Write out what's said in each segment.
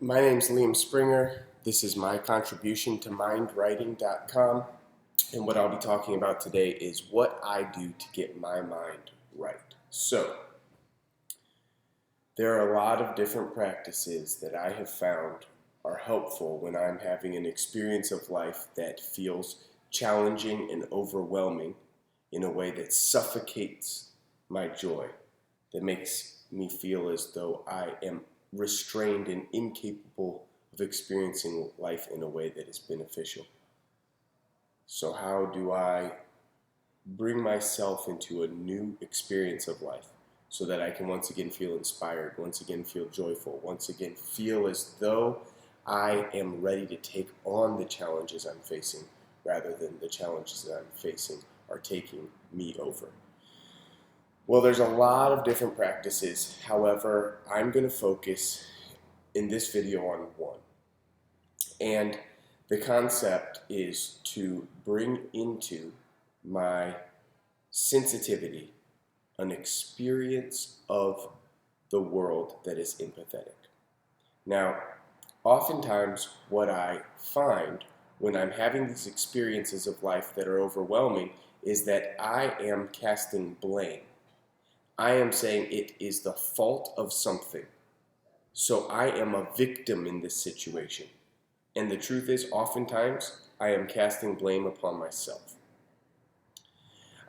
My name's Liam Springer. This is my contribution to MindRighting.com. And what I'll be talking about today is what I do to get my mind right. So, there are a lot of different practices that I have found are helpful when I'm having an experience of life that feels challenging and overwhelming in a way that suffocates my joy, that makes me feel as though I am restrained and incapable of experiencing life in a way that is beneficial. So how do I bring myself into a new experience of life so that I can once again feel inspired, once again feel joyful, once again feel as though I am ready to take on the challenges I'm facing rather than the challenges that I'm facing are taking me over? Well, there's a lot of different practices. However, I'm going to focus in this video on one. And the concept is to bring into my sensitivity an experience of the world that is empathetic. Now, oftentimes what I find when I'm having these experiences of life that are overwhelming is that I am casting blame. I am saying it is the fault of something. So I am a victim in this situation. And the truth is, oftentimes, I am casting blame upon myself.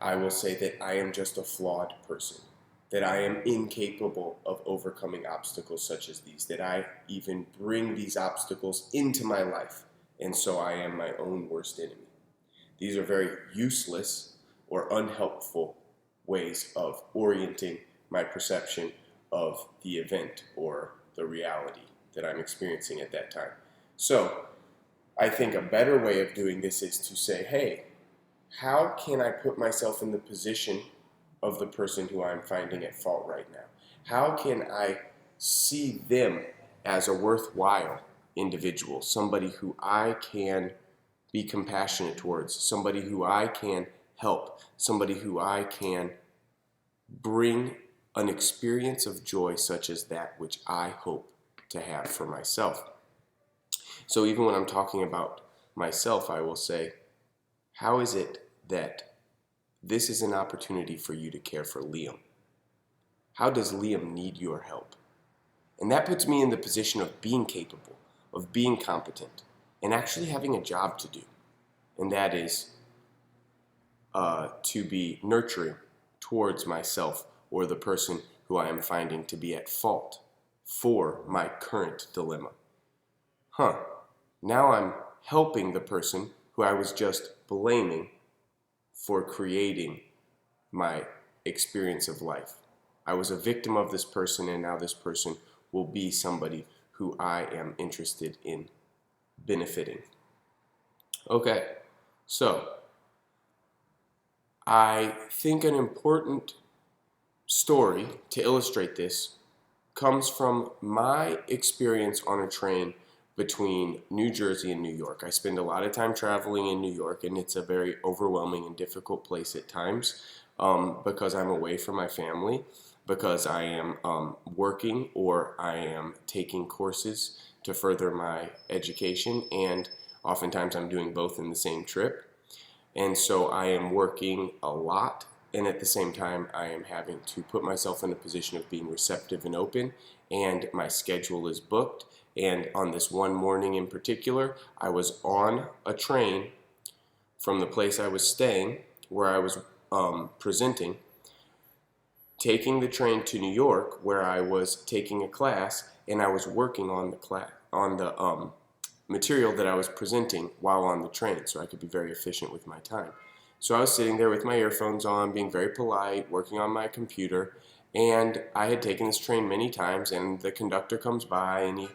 I will say that I am just a flawed person, that I am incapable of overcoming obstacles such as these, that I even bring these obstacles into my life, and so I am my own worst enemy. These are very useless or unhelpful ways of orienting my perception of the event or the reality that I'm experiencing at that time. So I think a better way of doing this is to say, hey, how can I put myself in the position of the person who I'm finding at fault right now? How can I see them as a worthwhile individual, somebody who I can be compassionate towards, somebody who I can help, somebody who I can bring an experience of joy such as that which I hope to have for myself. So even when I'm talking about myself, I will say, how is it that this is an opportunity for you to care for Liam? How does Liam need your help? And that puts me in the position of being capable, of being competent, and actually having a job to do. And that is to be nurturing towards myself or the person who I am finding to be at fault for my current dilemma. Now I'm helping the person who I was just blaming for creating my experience of life. I was a victim of this person, and now this person will be somebody who I am interested in benefiting. Okay, so I think an important story to illustrate this comes from my experience on a train between New Jersey and New York. I spend a lot of time traveling in New York, and it's a very overwhelming and difficult place at times because I'm away from my family, because I am working or I am taking courses to further my education, and oftentimes I'm doing both in the same trip. And so I am working a lot, and at the same time I am having to put myself in a position of being receptive and open, and my schedule is booked. And on this one morning in particular, I was on a train from the place I was staying, where I was presenting, taking the train to New York, where I was taking a class, and I was working on the material that I was presenting while on the train, so I could be very efficient with my time. So I was sitting there with my earphones on, being very polite, working on my computer, and I had taken this train many times, and the conductor comes by and he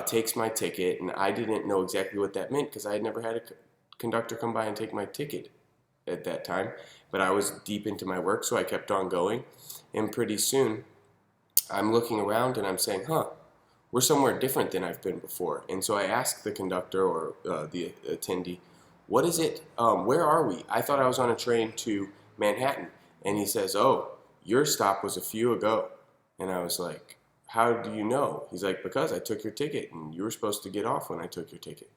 takes my ticket, and I didn't know exactly what that meant because I had never had a conductor come by and take my ticket at that time, but I was deep into my work, so I kept on going, and pretty soon I'm looking around and I'm saying, we're somewhere different than I've been before. And so I asked the conductor or the attendee, what is it, where are we? I thought I was on a train to Manhattan. And he says, oh, your stop was a few ago. And I was like, how do you know? He's like, because I took your ticket and you were supposed to get off when I took your ticket.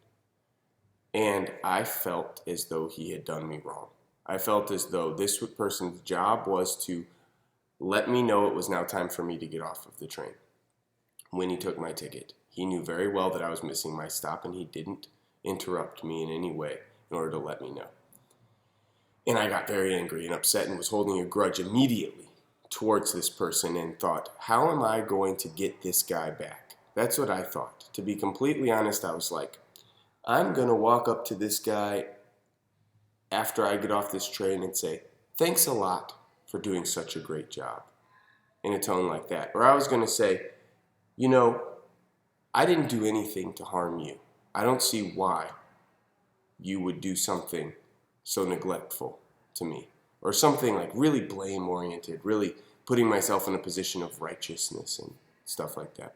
And I felt as though he had done me wrong. I felt as though this person's job was to let me know it was now time for me to get off of the train when he took my ticket. He knew very well that I was missing my stop, and he didn't interrupt me in any way in order to let me know. And I got very angry and upset and was holding a grudge immediately towards this person and thought, how am I going to get this guy back? That's what I thought. To be completely honest, I was like, I'm going to walk up to this guy after I get off this train and say, thanks a lot for doing such a great job, in a tone like that. Or I was going to say, you know, I didn't do anything to harm you. I don't see why you would do something so neglectful to me. Or something like really blame-oriented, really putting myself in a position of righteousness and stuff like that.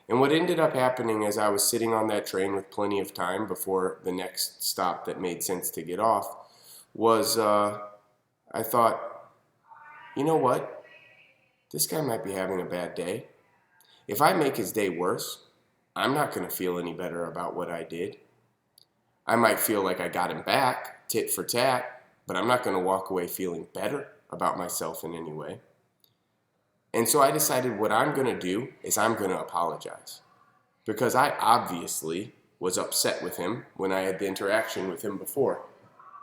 And what ended up happening as I was sitting on that train with plenty of time before the next stop that made sense to get off was I thought, you know what? This guy might be having a bad day. If I make his day worse, I'm not going to feel any better about what I did. I might feel like I got him back, tit for tat, but I'm not going to walk away feeling better about myself in any way. And so I decided what I'm going to do is I'm going to apologize. Because I obviously was upset with him when I had the interaction with him before.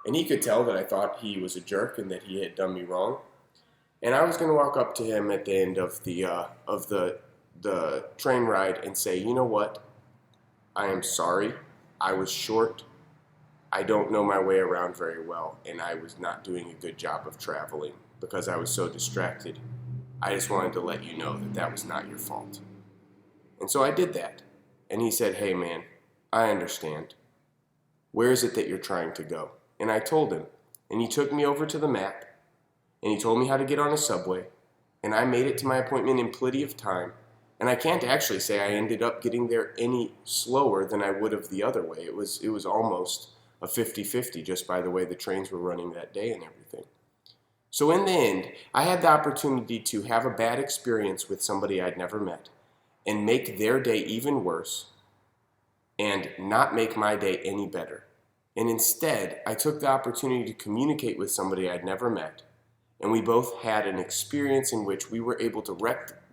And he could tell that I thought he was a jerk and that he had done me wrong. And I was going to walk up to him at the end of the train ride and say, you know what? I am sorry. I was short. I don't know my way around very well, and I was not doing a good job of traveling because I was so distracted. I just wanted to let you know that that was not your fault. And so I did that. And he said, hey man, I understand. Where is it that you're trying to go? And I told him. And he took me over to the map. And he told me how to get on a subway. And I made it to my appointment in plenty of time. And I can't actually say I ended up getting there any slower than I would have the other way. It was almost a 50-50 just by the way the trains were running that day and everything. So in the end, I had the opportunity to have a bad experience with somebody I'd never met and make their day even worse and not make my day any better. And instead, I took the opportunity to communicate with somebody I'd never met, and we both had an experience in which we were able to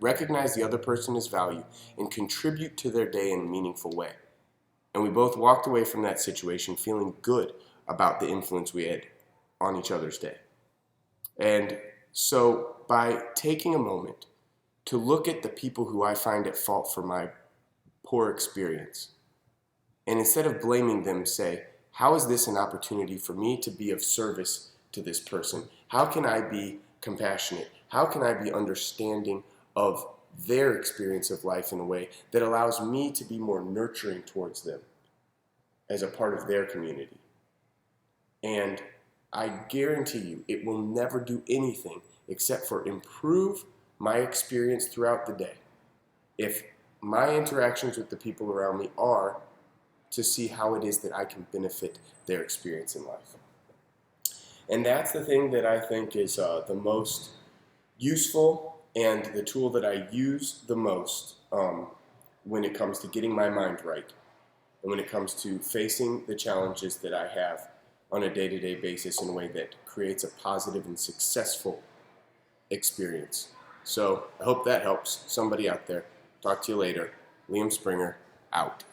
recognize the other person's value and contribute to their day in a meaningful way. And we both walked away from that situation feeling good about the influence we had on each other's day. And so by taking a moment to look at the people who I find at fault for my poor experience, and instead of blaming them, say, how is this an opportunity for me to be of service to this person? How can I be compassionate? How can I be understanding of their experience of life in a way that allows me to be more nurturing towards them as a part of their community? And I guarantee you it will never do anything except for improve my experience throughout the day if my interactions with the people around me are to see how it is that I can benefit their experience in life. And that's the thing that I think is the most useful and the tool that I use the most when it comes to getting my mind right and when it comes to facing the challenges that I have on a day-to-day basis in a way that creates a positive and successful experience. So I hope that helps somebody out there. Talk to you later. Liam Springer, out.